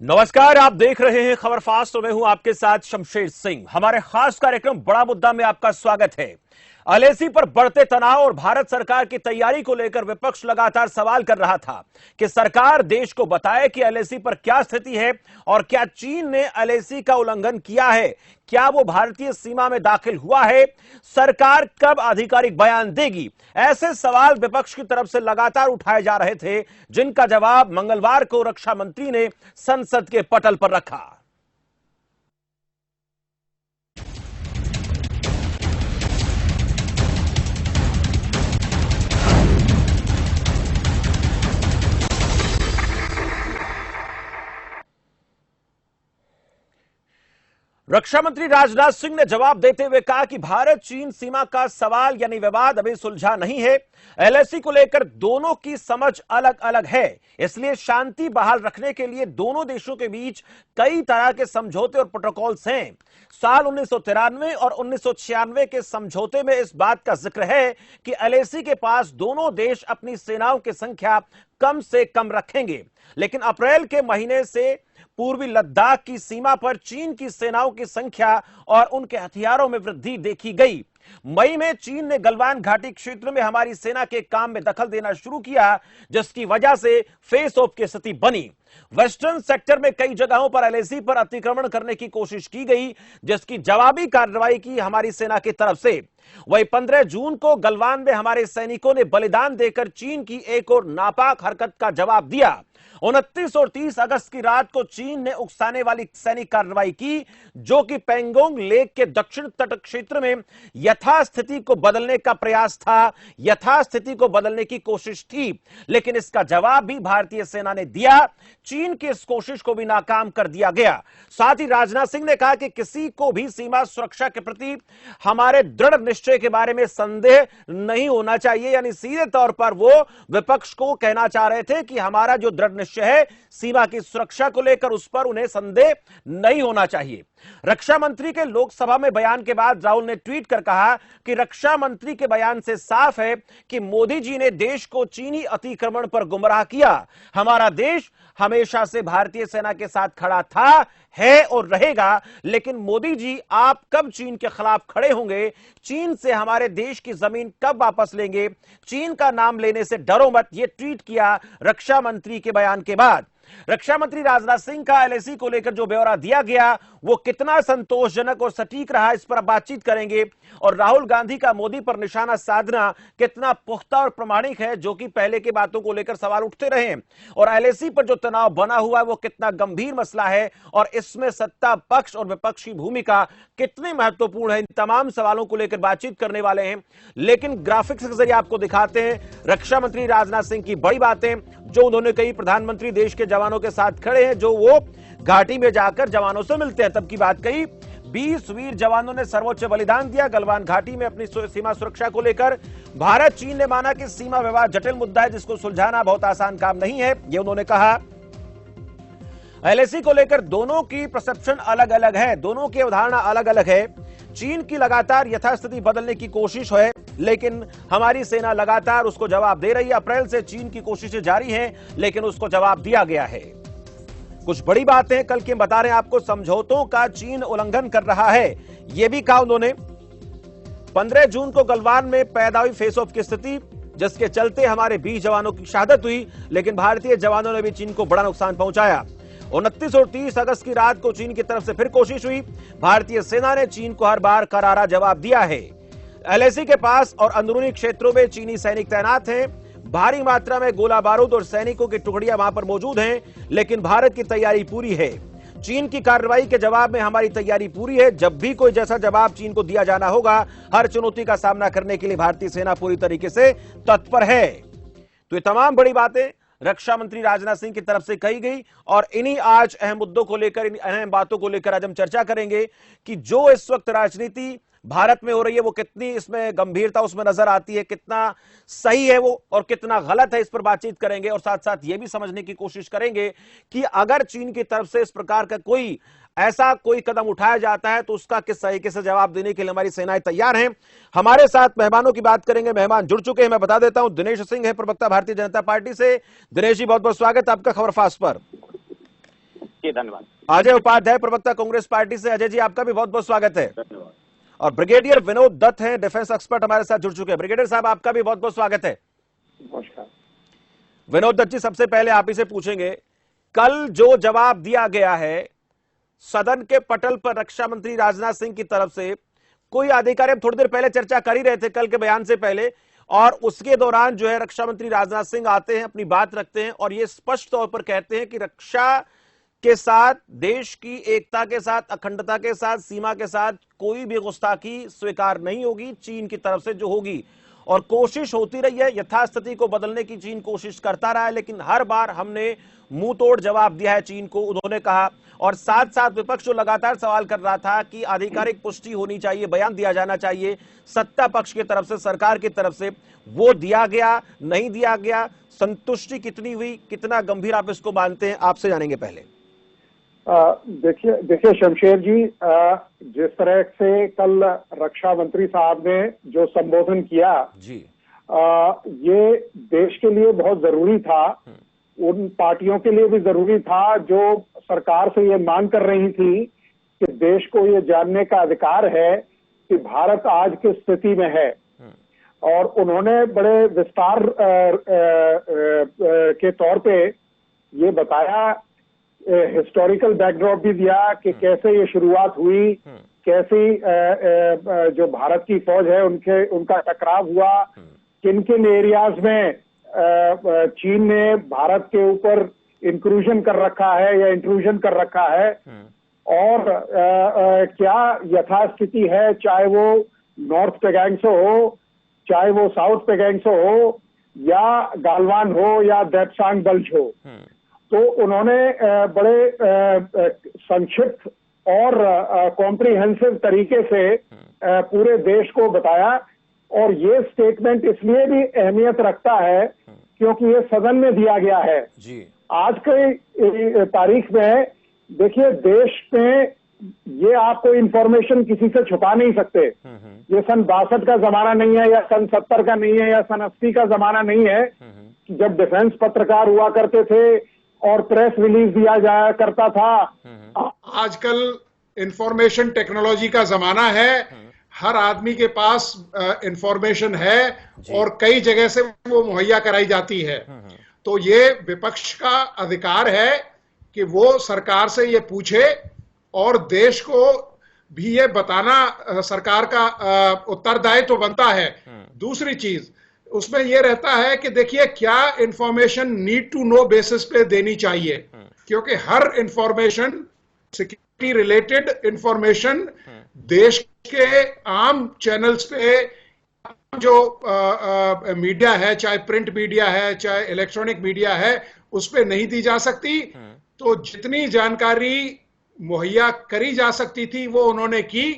नमस्कार, आप देख रहे हैं खबर फास्ट और मैं हूं आपके साथ शमशेर सिंह। हमारे खास कार्यक्रम बड़ा मुद्दा में आपका स्वागत है। एलएसी पर बढ़ते तनाव और भारत सरकार की तैयारी को लेकर विपक्ष लगातार सवाल कर रहा था कि सरकार देश को बताए कि एलएसी पर क्या स्थिति है और क्या चीन ने एलएसी का उल्लंघन किया है, क्या वो भारतीय सीमा में दाखिल हुआ है, सरकार कब आधिकारिक बयान देगी। ऐसे सवाल विपक्ष की तरफ से लगातार उठाए जा रहे थे, जिनका जवाब मंगलवार को रक्षा मंत्री ने संसद के पटल पर रखा। रक्षा मंत्री राजनाथ सिंह ने जवाब देते हुए कहा कि भारत चीन सीमा का सवाल यानी विवाद अभी सुलझा नहीं है। एलएसी को लेकर दोनों की समझ अलग अलग है, इसलिए शांति बहाल रखने के लिए दोनों देशों के बीच कई तरह के समझौते और प्रोटोकॉल्स हैं। साल 1993 और 1996 के समझौते में इस बात का जिक्र है कि एलएसी के पास दोनों देश अपनी सेनाओं की संख्या कम से कम रखेंगे, लेकिन अप्रैल के महीने से पूर्वी लद्दाख की सीमा पर चीन की सेनाओं की संख्या और उनके हथियारों में वृद्धि देखी गई। मई में चीन ने गलवान घाटी क्षेत्र में हमारी सेना के काम में दखल देना शुरू किया, जिसकी वजह से फेस ऑफ की स्थिति बनी। वेस्टर्न सेक्टर में कई जगहों पर एलएसी पर अतिक्रमण करने की कोशिश की गई, जिसकी जवाबी कार्रवाई की हमारी सेना की तरफ से। वही 15 जून को गलवान में हमारे सैनिकों ने बलिदान देकर चीन की एक और नापाक हरकत का जवाब दिया। 29 और 30 अगस्त की रात को चीन ने उकसाने वाली सैनिक कार्रवाई की, जो कि पेंगोंग लेक के दक्षिण तट क्षेत्र में यथास्थिति को बदलने का प्रयास था, यथास्थिति को बदलने की कोशिश थी, लेकिन इसका जवाब भी भारतीय सेना ने दिया। चीन की इस कोशिश को भी नाकाम कर दिया गया। साथ ही राजनाथ सिंह ने कहा कि किसी को भी सीमा सुरक्षा के प्रति हमारे दृढ़ निश्चय के बारे में संदेह नहीं होना चाहिए, यानी सीधे तौर पर वो विपक्ष को कहना चाह रहे थे कि हमारा जो दृढ़ निश्चय है सीमा की सुरक्षा को लेकर, उस पर उन्हें संदेह नहीं होना चाहिए। रक्षा मंत्री के लोकसभा में बयान के बाद राहुल ने ट्वीट कर कहा कि रक्षा मंत्री के बयान से साफ है कि मोदी जी ने देश को चीनी अतिक्रमण पर गुमराह किया। हमारा देश हमेशा से भारतीय सेना के साथ खड़ा था, है और रहेगा, लेकिन मोदी जी आप कब चीन के खिलाफ खड़े होंगे, चीन से हमारे देश की जमीन कब वापस लेंगे, चीन का नाम लेने से डरो मत, यह ट्वीट किया रक्षा मंत्री के बयान के बाद। रक्षा मंत्री राजनाथ सिंह का एलएसी को लेकर जो ब्यौरा दिया गया वो कितना संतोषजनक और सटीक रहा, इस पर बातचीत करेंगे। और राहुल गांधी का मोदी पर निशाना साधना कितना पुख्ता और प्रमाणिक है, जो कि पहले की बातों को लेकर सवाल उठते रहे। और एलएसी पर जो तनाव बना हुआ है वो कितना गंभीर मसला है और इसमें सत्ता पक्ष और विपक्ष की भूमिका कितनी महत्वपूर्ण है, इन तमाम सवालों को लेकर बातचीत करने वाले हैं। लेकिन ग्राफिक्स के जरिए आपको दिखाते हैं रक्षा मंत्री राजनाथ सिंह की बड़ी बातें, जो उन्होंने कही। प्रधानमंत्री देश के जवानों के साथ खड़े हैं, जो वो घाटी में जाकर जवानों से मिलते हैं, तब की बात कही। 20 वीर जवानों ने सर्वोच्च बलिदान दिया गलवान घाटी में अपनी सीमा सुरक्षा को लेकर। भारत चीन ने माना कि सीमा विवाद जटिल मुद्दा है, जिसको सुलझाना बहुत आसान काम नहीं है, ये उन्होंने कहा। एलएसी को लेकर दोनों की परसेप्शन अलग अलग है, दोनों की अवधारणा अलग अलग है। चीन की लगातार यथास्थिति बदलने की कोशिश है, लेकिन हमारी सेना लगातार उसको जवाब दे रही है। अप्रैल से चीन की कोशिशें जारी हैं, लेकिन उसको जवाब दिया गया है। कुछ बड़ी बातें कल के बता रहे हैं आपको। समझौतों का चीन उल्लंघन कर रहा है, यह भी कहा उन्होंने। 15 जून को गलवान में पैदा हुई फेस ऑफ की स्थिति, जिसके चलते हमारे 20 जवानों की शहादत हुई, लेकिन भारतीय जवानों ने भी चीन को बड़ा नुकसान पहुंचाया। 29 और 30 अगस्त की रात को चीन की तरफ से फिर कोशिश हुई। भारतीय सेना ने चीन को हर बार करारा जवाब दिया है। एलएसी के पास और अंदरूनी क्षेत्रों में चीनी सैनिक तैनात हैं। भारी मात्रा में गोला बारूद और सैनिकों की टुकड़ियां वहां पर मौजूद हैं, लेकिन भारत की तैयारी पूरी है। चीन की कार्रवाई के जवाब में हमारी तैयारी पूरी है। जब भी कोई जैसा जवाब चीन को दिया जाना होगा, हर चुनौती का सामना करने के लिए भारतीय सेना पूरी तरीके से तत्पर है। तो ये तमाम बड़ी बातें रक्षा मंत्री राजनाथ सिंह की तरफ से कही गई और इन्हीं आज अहम मुद्दों को लेकर, इन अहम बातों को लेकर आज हम चर्चा करेंगे कि जो इस वक्त राजनीति भारत में हो रही है वो कितनी इसमें गंभीरता उसमें नजर आती है, कितना सही है वो और कितना गलत है, इस पर बातचीत करेंगे। और साथ साथ ये भी समझने की कोशिश करेंगे कि अगर चीन की तरफ से इस प्रकार का कोई कदम उठाया जाता है तो उसका किस तरीके से जवाब देने के लिए हमारी सेनाएं तैयार हैं। हमारे साथ मेहमानों की बात करेंगे। मेहमान जुड़ चुके हैं, मैं बता देता हूं। दिनेश सिंह है, प्रवक्ता भारतीय जनता पार्टी से। दिनेश जी, बहुत बहुत स्वागत आपका खबर फास्ट पर। जी धन्यवाद। अजय उपाध्याय, प्रवक्ता कांग्रेस पार्टी से। अजय जी, आपका भी बहुत बहुत स्वागत है। धन्यवाद। और ब्रिगेडियर विनोद दत्त हैं, डिफेंस एक्सपर्ट, हमारे साथ जुड़ चुके हैं। ब्रिगेडियर साहब, आपका भी बहुत बहुत स्वागत है। नमस्कार। विनोद दत्त जी, सबसे पहले आप ही से पूछेंगे, कल जो जवाब दिया गया है सदन के पटल पर रक्षा मंत्री राजनाथ सिंह की तरफ से, कोई अधिकारी, थोड़ी देर पहले चर्चा कर ही रहे थे कल के बयान से पहले, और उसके दौरान जो है रक्षा मंत्री राजनाथ सिंह आते हैं, अपनी बात रखते हैं और ये स्पष्ट तौर पर कहते हैं कि रक्षा के साथ, देश की एकता के साथ, अखंडता के साथ, सीमा के साथ कोई भी गुस्ताखी स्वीकार नहीं होगी चीन की तरफ से जो होगी। और कोशिश होती रही है, यथास्थिति को बदलने की चीन कोशिश करता रहा है, लेकिन हर बार हमने मुंह तोड़ जवाब दिया है चीन को, उन्होंने कहा। और साथ साथ विपक्ष जो लगातार सवाल कर रहा था कि आधिकारिक पुष्टि होनी चाहिए, बयान दिया जाना चाहिए सत्ता पक्ष की तरफ से, सरकार की तरफ से, वो दिया गया, नहीं दिया गया, संतुष्टि कितनी हुई, कितना गंभीर आप इसको मानते हैं, आपसे जानेंगे पहले। देखिए शमशेर जी, जिस तरह से कल रक्षा मंत्री साहब ने जो संबोधन किया जी, ये देश के लिए बहुत जरूरी था, उन पार्टियों के लिए भी जरूरी था जो सरकार से ये मांग कर रही थी कि देश को ये जानने का अधिकार है कि भारत आज किस स्थिति में है। और उन्होंने बड़े विस्तार के तौर पे ये बताया, हिस्टोरिकल बैकड्रॉप भी दिया कि कैसे ये शुरुआत हुई, कैसी जो भारत की फौज है उनका टकराव हुआ, किन किन एरियाज में चीन ने भारत के ऊपर इंक्रूजन कर रखा है या इंट्रूजन कर रखा है, और क्या यथास्थिति है, चाहे वो नॉर्थ पेगैंगसो हो, चाहे वो साउथ पेगैंगसो हो, या गालवान हो, या देप्सांग बल्च हो। तो उन्होंने बड़े संक्षिप्त और कॉम्प्रिहेंसिव तरीके से पूरे देश को बताया। और ये स्टेटमेंट इसलिए भी अहमियत रखता है क्योंकि ये सदन में दिया गया है जी। आज की तारीख में। देखिए, देश में ये आपको इंफॉर्मेशन किसी से छुपा नहीं सकते। ये सन 62 का जमाना नहीं है, या सन 70 का नहीं है, या सन 80 का जमाना नहीं है कि जब डिफेंस पत्रकार हुआ करते थे और प्रेस रिलीज दिया जाया करता था। आजकल इंफॉर्मेशन टेक्नोलॉजी का जमाना है, हर आदमी के पास इंफॉर्मेशन है और कई जगह से वो मुहैया कराई जाती है। तो ये विपक्ष का अधिकार है कि वो सरकार से ये पूछे और देश को भी ये बताना सरकार का उत्तरदायित्व तो बनता है। दूसरी चीज उसमें यह रहता है कि देखिए, क्या information need to know basis पे देनी चाहिए, क्योंकि हर इंफॉर्मेशन, सिक्योरिटी रिलेटेड इंफॉर्मेशन देश के आम चैनल्स पे, जो मीडिया है, चाहे प्रिंट मीडिया है, चाहे इलेक्ट्रॉनिक मीडिया है, उस पे नहीं दी जा सकती। तो जितनी जानकारी मुहैया करी जा सकती थी वो उन्होंने की,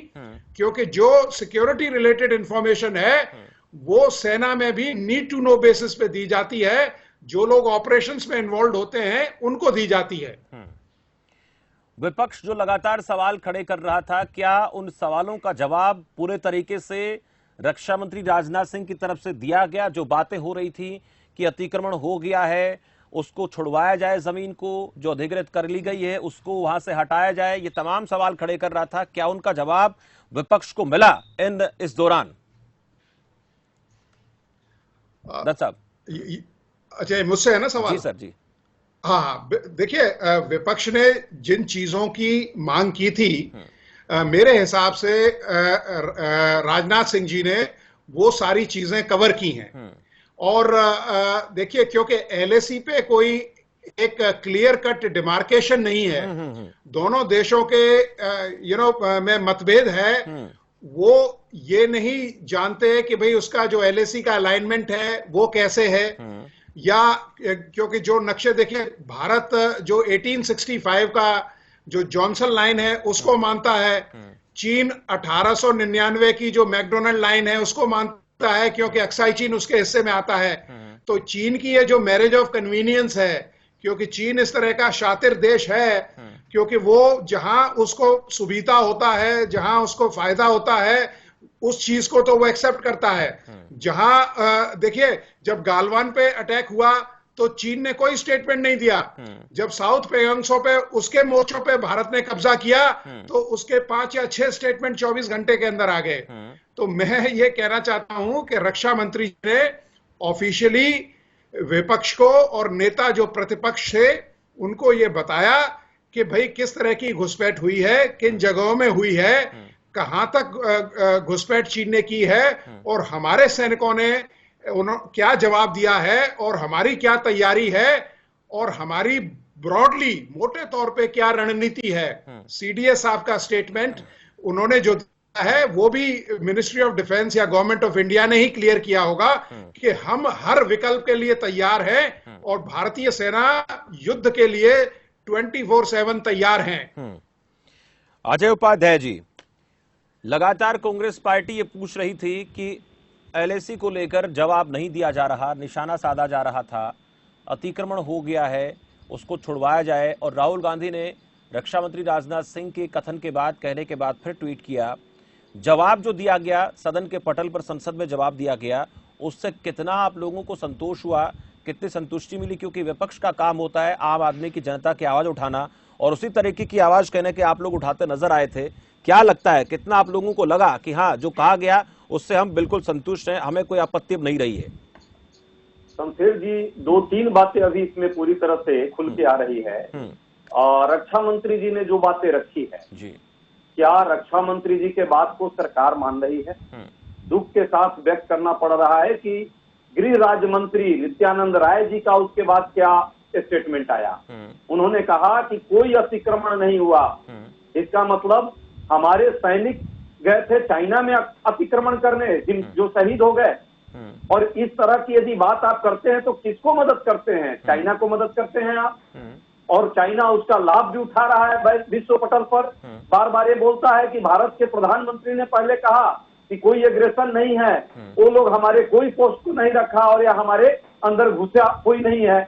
क्योंकि जो सिक्योरिटी रिलेटेड इंफॉर्मेशन है वो सेना में भी नीड टू नो बेसिस पे दी जाती है। जो लोग ऑपरेशंस में इन्वॉल्व होते हैं उनको दी जाती है। विपक्ष जो लगातार सवाल खड़े कर रहा था, क्या उन सवालों का जवाब पूरे तरीके से रक्षा मंत्री राजनाथ सिंह की तरफ से दिया गया? जो बातें हो रही थी कि अतिक्रमण हो गया है, उसको छुड़वाया जाए, जमीन को जो अधिग्रहित कर ली गई है उसको वहां से हटाया जाए, ये तमाम सवाल खड़े कर रहा था, क्या उनका जवाब विपक्ष को मिला इस दौरान? दत्त साहब। अच्छा, मुझसे है ना सवाल? जी सर जी। हाँ, देखिए, विपक्ष ने जिन चीजों की मांग की थी, मेरे हिसाब से राजनाथ सिंह जी ने वो सारी चीजें कवर की हैं। और देखिए, क्योंकि एलएसी पे कोई एक क्लियर कट डिमार्केशन नहीं है, दोनों देशों के में मतभेद है। वो ये नहीं जानते कि भाई उसका जो एलएसी का अलाइनमेंट है वो कैसे है, या क्योंकि जो नक्शे देखिए, भारत जो 1865 का जो जॉनसन लाइन है उसको मानता है, चीन 1899 की जो मैकडोनल्ड लाइन है उसको मानता है, क्योंकि अक्साई चीन उसके हिस्से में आता है। तो चीन की ये जो मैरिज ऑफ कन्वीनियंस है, क्योंकि चीन इस तरह का शातिर देश है, क्योंकि वो जहां उसको सुविधा होता है, जहां उसको फायदा होता है, उस चीज को तो वो एक्सेप्ट करता है। जहां देखिए, जब गालवान पे अटैक हुआ तो चीन ने कोई स्टेटमेंट नहीं दिया। जब साउथ पेगांगसो पे उसके मोर्चों पे भारत ने कब्जा किया तो उसके 5 या 6 स्टेटमेंट 24 घंटे के अंदर आ गए। तो मैं ये कहना चाहता हूं कि रक्षा मंत्री ने ऑफिशियली विपक्ष को और नेता जो प्रतिपक्ष थे उनको ये बताया कि भाई किस तरह की घुसपैठ हुई है, किन जगहों में हुई है, कहां तक घुसपैठ चीन ने की है और हमारे सैनिकों ने क्या जवाब दिया है और हमारी क्या तैयारी है और हमारी ब्रॉडली मोटे तौर पे क्या रणनीति है। सीडीएस साहब का स्टेटमेंट उन्होंने जो दिया है वो भी मिनिस्ट्री ऑफ डिफेंस या गवर्नमेंट ऑफ इंडिया ने ही क्लियर किया होगा कि हम हर विकल्प के लिए तैयार हैं और भारतीय सेना युद्ध के लिए 24/7 तैयार हैं। अजय उपाध्याय जी, लगातार कांग्रेस पार्टी ये पूछ रही थी कि एलएसी को लेकर जवाब नहीं दिया जा रहा, निशाना साधा जा रहा था, अतिक्रमण हो गया है, उसको छुड़वाया जाए। और राहुल गांधी ने रक्षा मंत्री राजनाथ सिंह के कथन के बाद, कहने के बाद फिर ट्वीट किया। जवाब जो दिया गया सदन के पटल पर, संसद में जवाब दिया गया, उससे कितना आप लोगों को संतोष हुआ, कितनी संतुष्टि मिली? क्योंकि विपक्ष का काम होता है आम आदमी की, जनता की आवाज उठाना, और उसी तरीके की आवाज कहने के आप लोग उठाते नजर आए थे। क्या लगता है, कितना आप लोगों को लगा कि हाँ जो कहा गया उससे हम बिल्कुल संतुष्ट हैं, हमें कोई आपत्ति नहीं रही है? शमशेर जी, 2-3 बातें अभी इसमें पूरी तरह से खुल के आ रही है। और रक्षा मंत्री जी ने जो बातें रखी है जी, क्या रक्षा मंत्री जी के बात को सरकार मान रही है? दुख के साथ व्यक्त करना पड़ रहा है कि गृह राज्य मंत्री नित्यानंद राय जी का उसके बाद क्या स्टेटमेंट आया। उन्होंने कहा कि कोई अतिक्रमण नहीं हुआ। इसका मतलब हमारे सैनिक गए थे चाइना में अतिक्रमण करने, जो शहीद हो गए। और इस तरह की यदि बात आप करते हैं तो किसको मदद करते हैं? चाइना को मदद करते हैं आप। और चाइना उसका लाभ भी उठा रहा है विश्व पटल पर। बार बार ये बोलता है कि भारत के प्रधानमंत्री ने पहले कहा कि कोई एग्रेशन नहीं है, वो लोग हमारे कोई पोस्ट को नहीं रखा और या हमारे अंदर घुसा कोई नहीं है।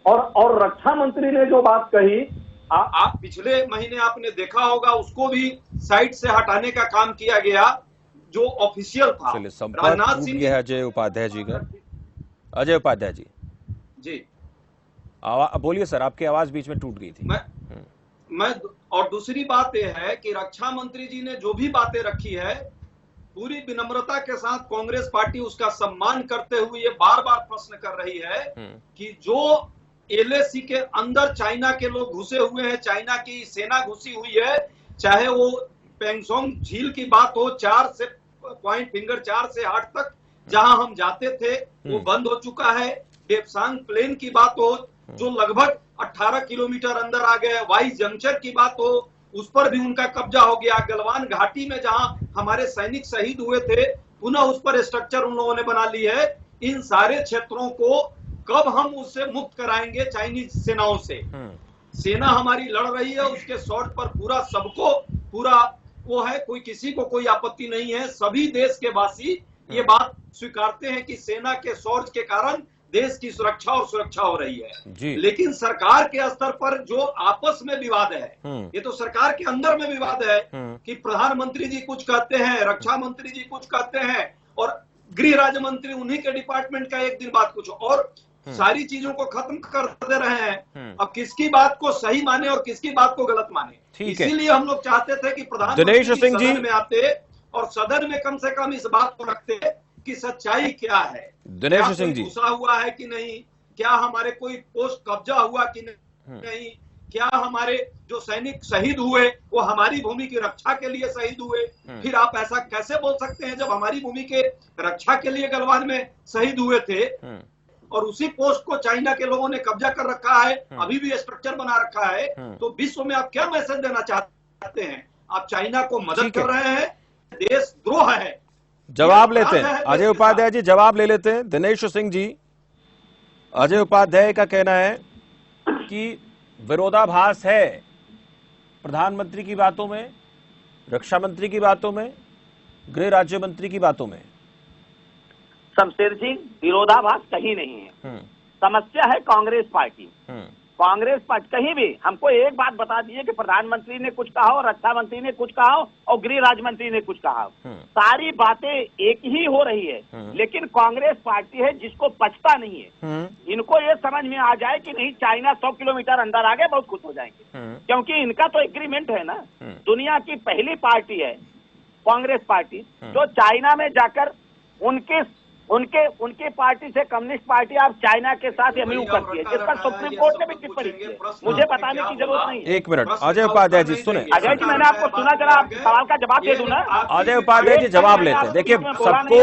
और रक्षा मंत्री ने जो बात कही, आप पिछले महीने आपने देखा होगा, उसको भी साइट से हटाने का काम किया गया जो ऑफिशियल था। राजनाथ सिंह है अजय उपाध्याय जी का। अजय उपाध्याय जी जी बोलिए सर, आपकी आवाज बीच में टूट गई थी। मैं और दूसरी बात यह है कि रक्षा मंत्री जी ने जो भी बातें रखी है, पूरी विनम्रता के साथ कांग्रेस पार्टी उसका सम्मान करते हुए ये बार बार प्रश्न कर रही है कि जो एलएसी के अंदर चाइना के लोग घुसे हुए हैं, चाइना की सेना घुसी हुई है, चाहे वो पेंगसोंग झील की बात हो, 4 से पॉइंट फिंगर 4 से 8 तक जहां हम जाते थे वो बंद हो चुका है। डेप्सांग प्लेन की बात हो जो लगभग 18 किलोमीटर अंदर आ गए, वाई जंक्शन की बात हो उस पर भी उनका कब्जा हो गया। गलवान घाटी में जहां हमारे सैनिक शहीद हुए थे पुनः उस पर स्ट्रक्चर उन लोगों ने बना ली है। इन सारे क्षेत्रों को कब हम उससे मुक्त कराएंगे चाइनीज सेनाओं से? सेना हमारी लड़ रही है, उसके शॉर्ट पर पूरा सबको पूरा वो है, कोई किसी को कोई आपत्ति नहीं है। सभी देश के वासी ये बात स्वीकारते हैं कि सेना के शौर्य के कारण देश की सुरक्षा और सुरक्षा हो रही है। लेकिन सरकार के स्तर पर जो आपस में विवाद है, ये तो सरकार के अंदर में विवाद है कि प्रधानमंत्री जी कुछ कहते हैं, रक्षा मंत्री जी कुछ कहते हैं और गृह राज्य मंत्री उन्हीं के डिपार्टमेंट का एक दिन बाद कुछ और, सारी चीजों को खत्म कर दे रहे हैं। अब किसकी बात को सही माने और किसकी बात को गलत माने। इसीलिए हम लोग चाहते थे कि प्रधानमंत्री सदन में आते और सदन में कम से कम इस बात को रखते कि सच्चाई क्या है, दिनेश सिंह जी घुसा हुआ है कि नहीं, क्या हमारे कोई पोस्ट कब्जा हुआ कि नहीं, क्या हमारे जो सैनिक शहीद हुए वो हमारी भूमि की रक्षा के लिए शहीद हुए। फिर आप ऐसा कैसे बोल सकते हैं जब हमारी भूमि के रक्षा के लिए गलवान में शहीद हुए थे और उसी पोस्ट को चाइना के लोगों ने कब्जा कर रखा है, अभी भी स्ट्रक्चर बना रखा है। तो विश्व में आप क्या मैसेज देना चाहते हैं? आप चाइना को मदद कर रहे हैं, देशद्रोह है। जवाब लेते हैं अजय उपाध्याय जी, जवाब ले लेते हैं। दिनेश सिंह जी, अजय उपाध्याय का कहना है कि विरोधाभास है प्रधानमंत्री की बातों में, रक्षा मंत्री की बातों में, गृह राज्य मंत्री की बातों में। शमशेर जी, विरोधाभास कहीं नहीं है। समस्या है कांग्रेस पार्टी। कांग्रेस पार्टी कहीं भी हमको एक बात बता दीजिए कि प्रधानमंत्री ने कुछ कहा हो, रक्षा मंत्री ने कुछ कहा हो और गृह राज्य मंत्री ने कुछ कहा हो, सारी बातें एक ही हो रही है। लेकिन कांग्रेस पार्टी है जिसको पचता नहीं है। इनको ये समझ में आ जाए कि नहीं, चाइना 100 किलोमीटर अंदर आ गए, बहुत खुश हो जाएंगे, क्योंकि इनका तो एग्रीमेंट है ना। दुनिया की पहली पार्टी है कांग्रेस पार्टी जो चाइना में जाकर उनके पार्टी से कम्युनिस्ट पार्टी आप चाइना के साथ एमयू करती है, जिस पर सुप्रीम कोर्ट ने भी टिप्पणी की है। मुझे बताने की जरूरत नहीं है। एक मिनट अजय उपाध्याय जी सुने। अजय जी मैंने आपको सुना, जरा आप सवाल का जवाब दे दूं ना। अजय उपाध्याय जी जवाब लेते हैं। देखिए सबको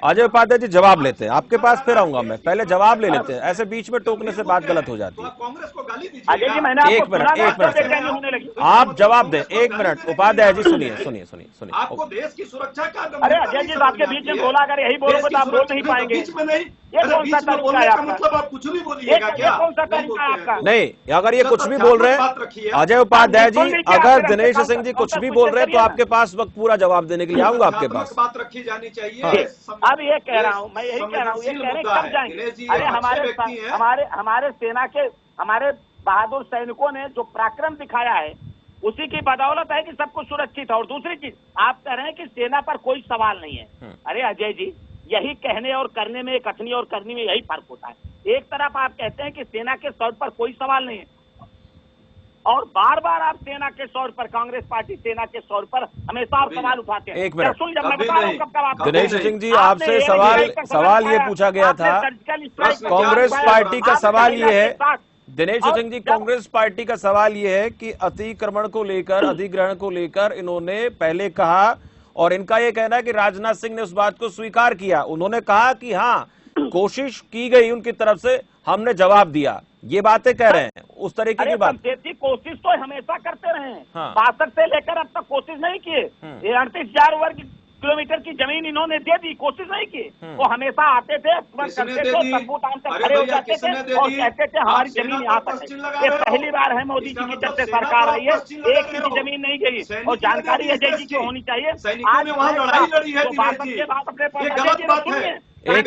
अजय उपाध्याय जी जवाब लेते हैं, आपके पास फिर आऊंगा मैं, पहले जवाब ले लेते हैं। ऐसे बीच में टोकने से बात गलत हो जाती है। कांग्रेस को गाली दीजिए। अजय जी मैंने एक मिनट आप जवाब दें। एक मिनट उपाध्याय जी सुनिए। आपको देश की सुरक्षा का, अरे अजय जी आपके बीच में बोला, अगर यही बोलोगे तो आप बोल नहीं पाएंगे। ये कौन सा तरीका है आपका? मतलब आप कुछ भी बोलिएगा क्या? कौन सा तरीका है आपका? नहीं, अगर ये कुछ भी बोल रहे हैं अजय उपाध्याय जी, अगर दिनेश सिंह जी कुछ भी बोल रहे हैं तो आपके पास वक्त पूरा जवाब देने के लिए आऊंगा आपके पास। बात रखी जानी चाहिए। अब ये कह रहा हूँ, मैं यही कह रहा हूँ, ये कह रहे कब जाएंगे? अरे हमारे सेना के, हमारे बहादुर सैनिकों ने जो पराक्रम दिखाया है उसी की बदौलत है कि सब कुछ सुरक्षित है। और दूसरी चीज आप कह रहे हैं कि सेना पर कोई सवाल नहीं है। अरे अजय जी, यही कहने और करने में, कथनी और करनी में यही फर्क होता है। एक तरफ आप कहते हैं कि सेना के सौर पर कोई सवाल नहीं है, और बार बार आप सेना के सौर पर, कांग्रेस पार्टी सेना के सौर पर हमेशा आप सवाल उठाते हैं। एक मिनट जब दिनेश सिंह जी, आपसे सवाल ये पूछा गया था, कांग्रेस पार्टी का सवाल ये है, दिनेश सिंह जी कांग्रेस पार्टी का सवाल ये है कि अतिक्रमण को लेकर, अधिग्रहण को लेकर इन्होंने पहले कहा, और इनका ये कहना है कि राजनाथ सिंह ने उस बात को स्वीकार किया। उन्होंने कहा कि हाँ कोशिश की गई उनकी तरफ से, हमने जवाब दिया। ये बातें कह रहे हैं, उस तरीके की बात। कोशिश तो हमेशा करते रहे हैं, 62 से लेकर अब तक कोशिश नहीं किए। 38,000 वर्ग किलोमीटर की जमीन इन्होंने दे दी, कोशिश नहीं की। वो हमेशा आते थे, करते थे, सबूत आनकर खड़े हो जाते थे और कहते थे हमारी जमीन यहाँ तक है। ये पहली बार है मोदी जी की जब से सरकार आई है, एक इंच जमीन नहीं गई। और जानकारी अजय जी की होनी चाहिए, आज एक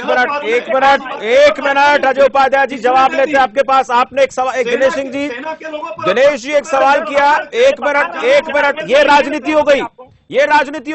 मिनट अजय उपाध्याय जी जवाब लेते हैं आपके पास। आपने एक सवाल, एक दिनेश सिंह जी, दिनेश जी एक सवाल किया। एक मिनट, ये राजनीति हो गई, ये राजनीति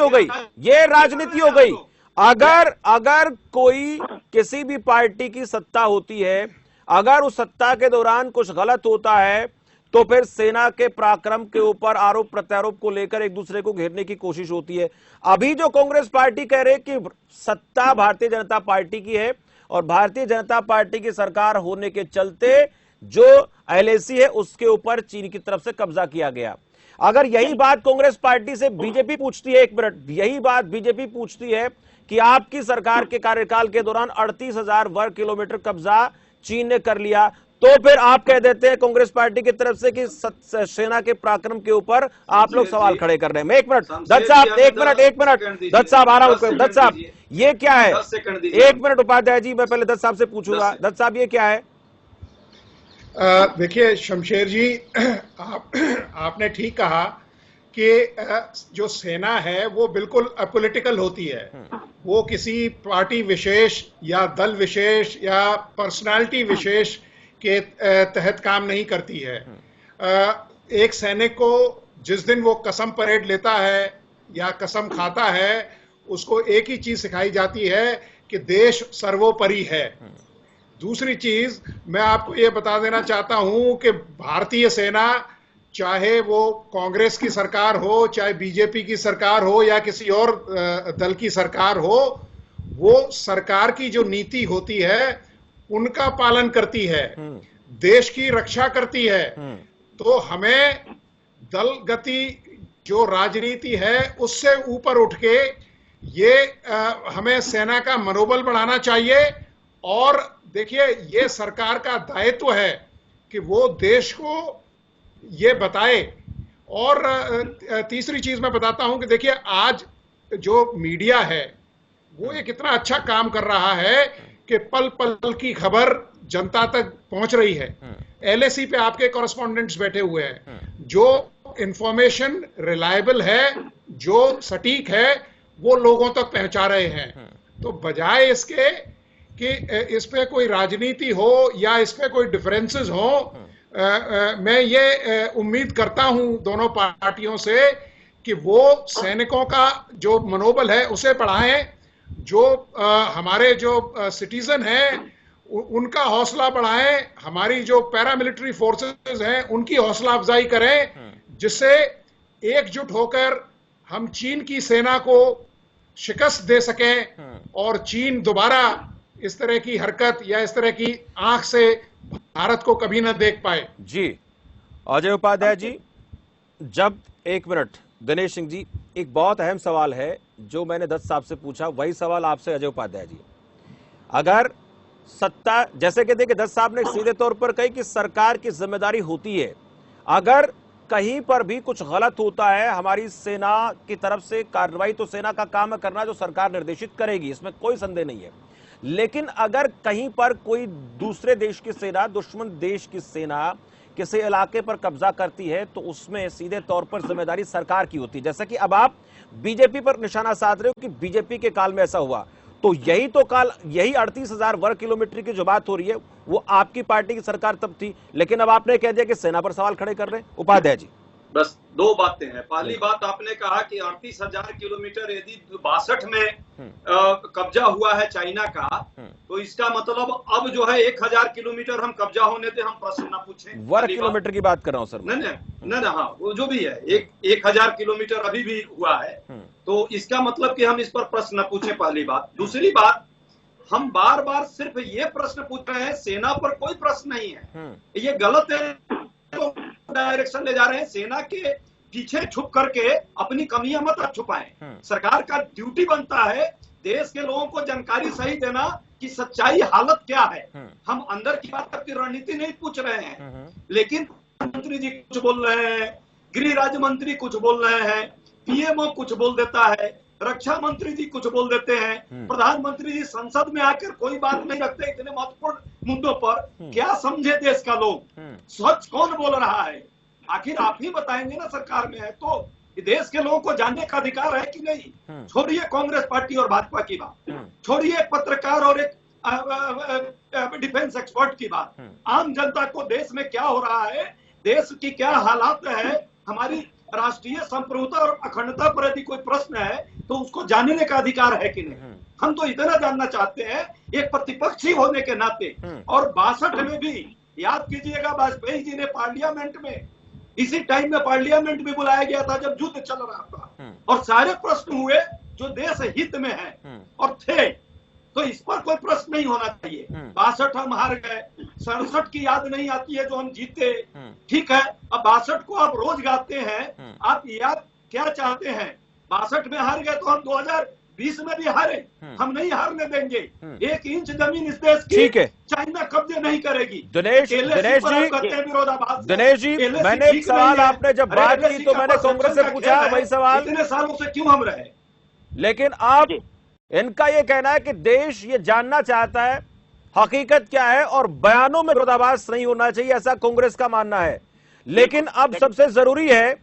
हो गई। अगर कोई किसी भी पार्टी की सत्ता होती है, अगर उस सत्ता के दौरान कुछ गलत होता है तो फिर सेना के पराक्रम के ऊपर आरोप प्रत्यारोप को लेकर एक दूसरे को घेरने की कोशिश होती है। अभी जो कांग्रेस पार्टी कह रहे कि सत्ता भारतीय जनता पार्टी की है और भारतीय जनता पार्टी की सरकार होने के चलते जो एलएसी है उसके ऊपर चीन की तरफ से कब्जा किया गया। अगर यही बात कांग्रेस पार्टी से बीजेपी पूछती है, एक मिनट, यही बात बीजेपी पूछती है कि आपकी सरकार के कार्यकाल के दौरान 38,000 वर्ग किलोमीटर कब्जा चीन ने कर लिया, तो फिर आप कह देते हैं कांग्रेस पार्टी की तरफ से कि सेना के पराक्रम के ऊपर आप लोग सवाल खड़े कर रहे हैं। एक मिनट दत्त साहब, एक मिनट दत्त साहब, आ रहा हूं। दत्त साहब ये क्या है? एक मिनट उपाध्याय जी, मैं पहले दत्त साहब से पूछूंगा। दत्त साहब ये क्या है? देखिए शमशेर जी, आपने ठीक कहा कि जो सेना है वो बिल्कुल अपोलिटिकल होती है। वो किसी पार्टी विशेष या दल विशेष या पर्सनालिटी विशेष के तहत काम नहीं करती है। एक सैनिक को जिस दिन वो कसम परेड लेता है या कसम खाता है, उसको एक ही चीज सिखाई जाती है कि देश सर्वोपरि है। दूसरी चीज मैं आपको ये बता देना चाहता हूं कि भारतीय सेना, चाहे वो कांग्रेस की सरकार हो, चाहे बीजेपी की सरकार हो या किसी और दल की सरकार हो, वो सरकार की जो नीति होती है उनका पालन करती है, देश की रक्षा करती है। तो हमें दलगति जो राजनीति है उससे ऊपर उठ के ये हमें सेना का मनोबल बढ़ाना चाहिए। और देखिए, ये सरकार का दायित्व है कि वो देश को ये बताए। और तीसरी चीज मैं बताता हूं कि देखिए, आज जो मीडिया है वो ये कितना अच्छा काम कर रहा है कि पल पल की खबर जनता तक पहुंच रही है। एलएसी पे आपके कॉरेस्पॉन्डेंट्स बैठे हुए हैं, जो इंफॉर्मेशन रिलायबल है, जो सटीक है, वो लोगों तक पहुंचा रहे हैं। तो बजाय इसके कि इस पे कोई राजनीति हो या इस पे कोई डिफरेंसेस हो, मैं ये उम्मीद करता हूं दोनों पार्टियों से कि वो सैनिकों का जो मनोबल है उसे बढ़ाएं, जो हमारे जो सिटीजन हैं उनका हौसला बढ़ाएं, हमारी जो पैरामिलिट्री फोर्सेस हैं उनकी हौसला अफजाई करें, जिससे एकजुट होकर हम चीन की सेना को शिकस्त दे सकें और चीन दोबारा इस तरह की हरकत या इस तरह की आंख से भारत को कभी ना देख पाए। जी अजय उपाध्याय जी, जब एक मिनट दिनेश सिंह जी, एक बहुत अहम सवाल है जो मैंने दत्त साहब से पूछा, वही सवाल आपसे अजय उपाध्याय जी। अगर सत्ता, जैसे कि देखिए दत्त साहब ने सीधे तौर पर कही कि सरकार की जिम्मेदारी होती है, अगर कहीं पर भी कुछ गलत होता है हमारी सेना की तरफ से कार्रवाई तो सेना का काम है करना, जो सरकार निर्देशित करेगी, इसमें कोई संदेह नहीं है। लेकिन अगर कहीं पर कोई दूसरे देश की सेना, दुश्मन देश की सेना किसी इलाके पर कब्जा करती है तो उसमें सीधे तौर पर जिम्मेदारी सरकार की होती है। जैसा कि अब आप बीजेपी पर निशाना साध रहे हो कि बीजेपी के काल में ऐसा हुआ, तो यही तो काल, यही 38,000 वर्ग किलोमीटर की जो बात हो रही है वो आपकी पार्टी की सरकार तब थी, लेकिन अब आपने कह दिया कि सेना पर सवाल खड़े कर रहे हैं। उपाध्याय जी, बस दो बातें हैं। पहली बात, आपने कहा कि 38,000 किलोमीटर यदि 62 में कब्जा हुआ है चाइना का, तो इसका मतलब अब जो है 1,000 किलोमीटर हम कब्जा होने थे, हम प्रश्न न पूछें। वर्ग किलोमीटर की बात कर रहा हूं सर। नहीं, हाँ, वो जो भी है 1,000 किलोमीटर अभी भी हुआ है, तो इसका मतलब कि हम इस पर प्रश्न न पूछें, पहली बात। दूसरी बात, हम बार बार सिर्फ ये प्रश्न पूछ रहे हैं, सेना पर कोई प्रश्न नहीं है, ये गलत है, तो डायरेक्शन ले जा रहे हैं। सेना के पीछे छुप करके अपनी कमियां मत छुपाएं। सरकार का ड्यूटी बनता है देश के लोगों को जानकारी सही देना कि सच्चाई हालत क्या है। हम अंदर की बात की रणनीति नहीं पूछ रहे हैं, लेकिन मंत्री जी कुछ बोल रहे हैं, गृह राज्य मंत्री कुछ बोल रहे हैं, पीएमओ कुछ बोल देता है, रक्षा मंत्री जी कुछ बोल देते हैं, प्रधानमंत्री जी संसद में आकर कोई बात नहीं रखते इतने महत्वपूर्ण मुद्दों पर। क्या समझे देश का लोग, सच कौन बोल रहा है? आखिर आप ही बताएंगे ना, सरकार में है तो देश के लोगों को जानने का अधिकार है कि नहीं? छोड़िए कांग्रेस पार्टी और भाजपा की बात, छोड़िए एक पत्रकार और एक डिफेंस एक्सपर्ट की बात, आम जनता को देश में क्या हो रहा है, देश की क्या हालात है, हमारी राष्ट्रीय संप्रभुता और अखंडता पर यदि कोई प्रश्न है तो उसको जानने का अधिकार है कि नहीं? हम तो इतना जानना चाहते हैं एक प्रतिपक्षी होने के नाते। और 62 में भी याद कीजिएगा, वाजपेयी जी ने पार्लियामेंट में, इसी टाइम में पार्लियामेंट भी बुलाया गया था जब युद्ध चल रहा था, और सारे प्रश्न हुए जो देश हित में है और थे, तो इस पर कोई प्रश्न नहीं होना चाहिए। 62 हम हार गए, 67 की याद नहीं आती है जो हम जीते, ठीक है, अब 62 को आप रोज गाते हैं, आप याद क्या चाहते हैं? 62 में हार गए तो हम 2020 में भी हारे, हम नहीं हारने देंगे। 1 इंच जमीन इस देश की चाइना कब्जे नहीं करेगी। दिनेश जी, मैंने एक सवाल, आपने जब बात की तो मैंने कांग्रेस से पूछा वही सवाल, इतने सालों से क्यों हम रहे? लेकिन आप, इनका यह कहना है कि देश ये जानना चाहता है हकीकत क्या है और बयानों में विरोधाभास नहीं होना चाहिए, ऐसा कांग्रेस का मानना है। लेकिन अब सबसे जरूरी है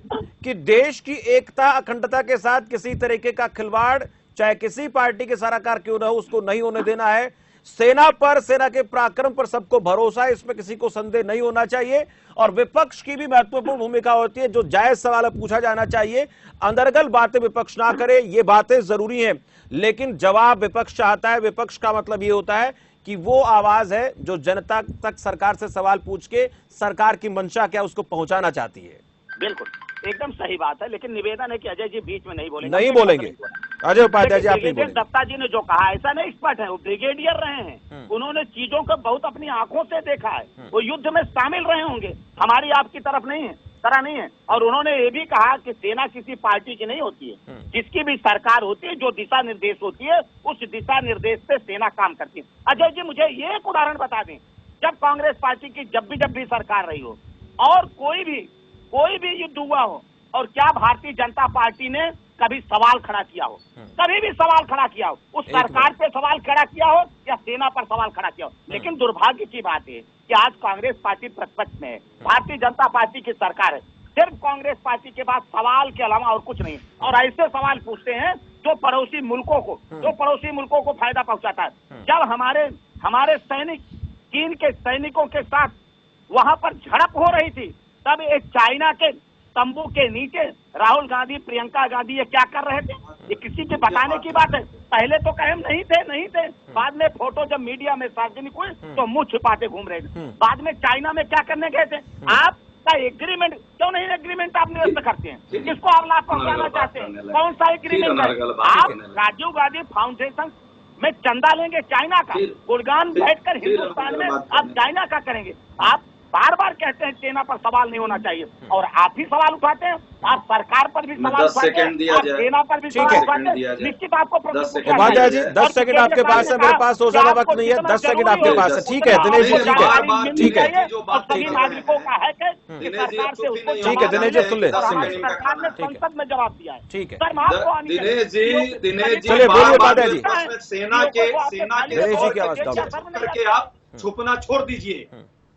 कि देश की एकता अखंडता के साथ किसी तरीके का खिलवाड़, चाहे किसी पार्टी के सराकार क्यों ना हो, उसको नहीं होने देना है। सेना पर, सेना के पराक्रम पर सबको भरोसा है, इसमें किसी को संदेह नहीं होना चाहिए। और विपक्ष की भी महत्वपूर्ण भूमिका होती है, जो जायज सवाल पूछा जाना चाहिए, अंदरगल बातें विपक्ष ना करे, ये बातें जरूरी हैं, लेकिन जवाब विपक्ष चाहता है। विपक्ष का मतलब ये होता है कि वो आवाज है जो जनता तक सरकार से सवाल पूछ के सरकार की मंशा क्या उसको पहुंचाना चाहती है। बिल्कुल, एकदम सही बात है, लेकिन निवेदन है कि अजय जी बीच में नहीं बोलेंगे। नहीं बोलेंगे अजय उपाध्याय जी, आप नहीं बोलेंगे। दत्ता जी ने जो कहा, ऐसा नहीं एक्सपर्ट है, वो ब्रिगेडियर रहे हैं, उन्होंने चीजों को बहुत अपनी आंखों से देखा है, वो युद्ध में शामिल रहे होंगे, हमारी आपकी तरफ नहीं है, तरह नहीं है। और उन्होंने ये भी कहा कि सेना किसी पार्टी की नहीं होती है, जिसकी भी सरकार होती है, जो दिशा निर्देश होती है, उस दिशा निर्देश पे सेना काम करती है। अजय जी, मुझे ये एक उदाहरण बता दें, जब कांग्रेस पार्टी की जब भी सरकार रही हो और कोई भी युद्ध हुआ हो, और क्या भारतीय जनता पार्टी ने कभी सवाल खड़ा किया हो, कभी भी सवाल खड़ा किया हो, उस सरकार पे सवाल खड़ा किया हो या सेना पर सवाल खड़ा किया हो? लेकिन दुर्भाग्य की बात है कि आज कांग्रेस पार्टी प्रतिपक्ष में है, भारतीय जनता पार्टी की सरकार है, सिर्फ कांग्रेस पार्टी के बाद सवाल के अलावा और कुछ नहीं, और ऐसे सवाल पूछते हैं जो पड़ोसी मुल्कों को फायदा पहुंचाता है। जब हमारे सैनिक चीन के सैनिकों के साथ वहां पर झड़प हो रही थी, तब एक चाइना के तंबू के नीचे राहुल गांधी, प्रियंका गांधी ये क्या कर रहे थे? ये किसी के बताने की बात है? पहले तो कहे नहीं थे, बाद में फोटो जब मीडिया में सार्वजनिक हुई तो मुंह छिपाते घूम रहे थे। बाद में चाइना में क्या करने गए थे? आपका एग्रीमेंट क्यों नहीं? एग्रीमेंट आप निरस्त करते हैं, किसको आप लाभ पहुंचाना चाहते हैं? कौन सा एग्रीमेंट है? आप राजीव गांधी फाउंडेशन में चंदा लेंगे चाइना का, गुणगान बैठकर हिंदुस्तान में आप चाइना का करेंगे। आप बार बार कहते हैं सेना पर सवाल नहीं होना चाहिए, और आप ही सवाल उठाते हैं। आप सरकार पर भी सवाल उठाते हैं, आप सेना पर भी सवाल उठाते हैं। निश्चित आपको उपाध्याय जी 10 सेकंड आपके पास है, मेरे पास हो ज्यादा वक्त नहीं है, 10 सेकंड आपके पास है। ठीक है दिनेश जी, ठीक है, ठीक है, सभी नागरिकों का है कि सरकार से उसको ठीक है दिनेश जी, सुन ले, सरकार ने संसद में जवाब दिया है। ठीक है दिनेश जी, चलिए बोलिए उपाध्याय जी। सेना के करके आप छुपना छोड़ दीजिए।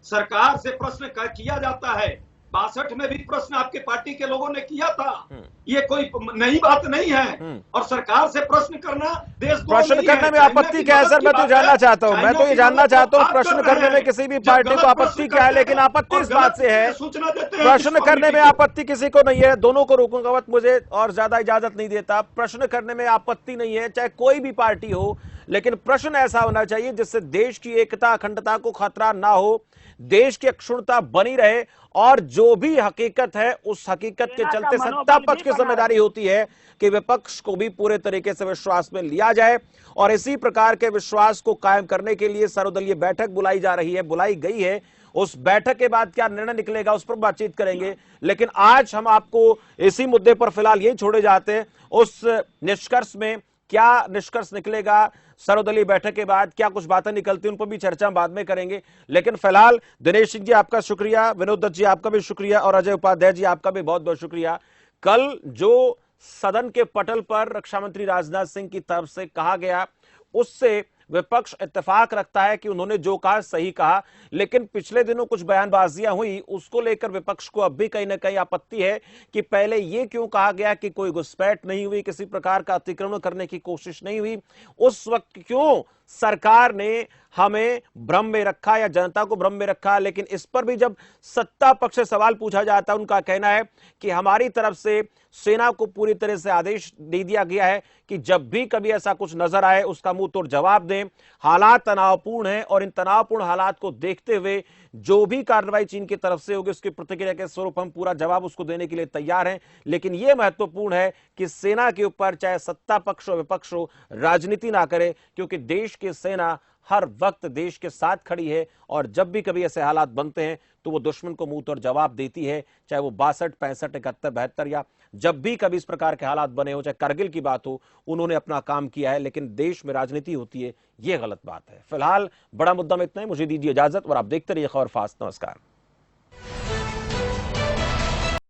सरकार से प्रश्न किया जाता है, 62 में भी प्रश्न आपके पार्टी के लोगों ने किया था। ये कोई नई बात नहीं है। और सरकार से प्रश्न करना देश प्रश्न करने में आपत्ति क्या है सर? मैं तो जानना चाहता हूँ, मैं तो ये जानना चाहता हूँ प्रश्न करने में किसी भी पार्टी को आपत्ति क्या है, लेकिन आपत्ति इस बात से है, प्रश्न करने में आपत्ति किसी को नहीं है। दोनों को रोकूंगा, वक्त मुझे और ज्यादा इजाजत नहीं देता। प्रश्न करने में आपत्ति नहीं है, चाहे कोई भी पार्टी हो, लेकिन प्रश्न ऐसा होना चाहिए जिससे देश की एकता अखंडता को खतरा ना हो, देश की अक्षुण्णता बनी रहे, और जो भी हकीकत है उस हकीकत के चलते सत्ता पक्ष की जिम्मेदारी होती है कि विपक्ष को भी पूरे तरीके से विश्वास में लिया जाए। और इसी प्रकार के विश्वास को कायम करने के लिए सर्वदलीय बैठक बुलाई जा रही है, बुलाई गई है। उस बैठक के बाद क्या निर्णय निकलेगा उस पर बातचीत करेंगे, लेकिन आज हम आपको इसी मुद्दे पर फिलहाल यही छोड़े जाते हैं। उस निष्कर्ष में क्या निष्कर्ष निकलेगा सर्वदलीय बैठक के बाद, क्या कुछ बातें निकलती उन पर भी चर्चा बाद में करेंगे। लेकिन फिलहाल दिनेश सिंह जी आपका शुक्रिया, विनोद दत्त जी आपका भी शुक्रिया, और अजय उपाध्याय जी आपका भी बहुत बहुत शुक्रिया। कल जो सदन के पटल पर रक्षा मंत्री राजनाथ सिंह की तरफ से कहा गया, उससे विपक्ष इत्तेफाक रखता है कि उन्होंने जो कहा सही कहा, लेकिन पिछले दिनों कुछ बयानबाजियां हुई, उसको लेकर विपक्ष को अब भी कहीं ना कहीं आपत्ति है कि पहले ये क्यों कहा गया कि कोई घुसपैठ नहीं हुई, किसी प्रकार का अतिक्रमण करने की कोशिश नहीं हुई, उस वक्त क्यों सरकार ने हमें भ्रम में रखा या जनता को भ्रम में रखा। लेकिन इस पर भी जब सत्ता पक्ष से सवाल पूछा जाता है, उनका कहना है कि हमारी तरफ से सेना को पूरी तरह से आदेश दे दिया गया है कि जब भी कभी ऐसा कुछ नजर आए उसका मुंह तोड़ जवाब दें। हालात तनावपूर्ण हैं और इन तनावपूर्ण हालात को देखते हुए जो भी कार्रवाई चीन की तरफ से होगी उसकी प्रतिक्रिया के स्वरूप हम पूरा जवाब उसको देने के लिए तैयार हैं। लेकिन यह महत्वपूर्ण है कि सेना के ऊपर चाहे सत्ता पक्ष हो विपक्ष हो राजनीति ना करे, क्योंककि देश की सेना हर वक्त देश के साथ खड़ी है, और जब भी कभी ऐसे हालात बनते हैं तो वो दुश्मन को मुंह तोड़ जवाब देती है, चाहे वो 62, 65, 71, 72 या जब भी कभी इस प्रकार के हालात बने हो, चाहे करगिल की बात हो, उन्होंने अपना काम किया है। लेकिन देश में राजनीति होती है, ये गलत बात है। फिलहाल बड़ा मुद्दा में इतना ही, मुझे दीजिए इजाजत और आप देखते रहिए खबर फास्ट। नमस्कार।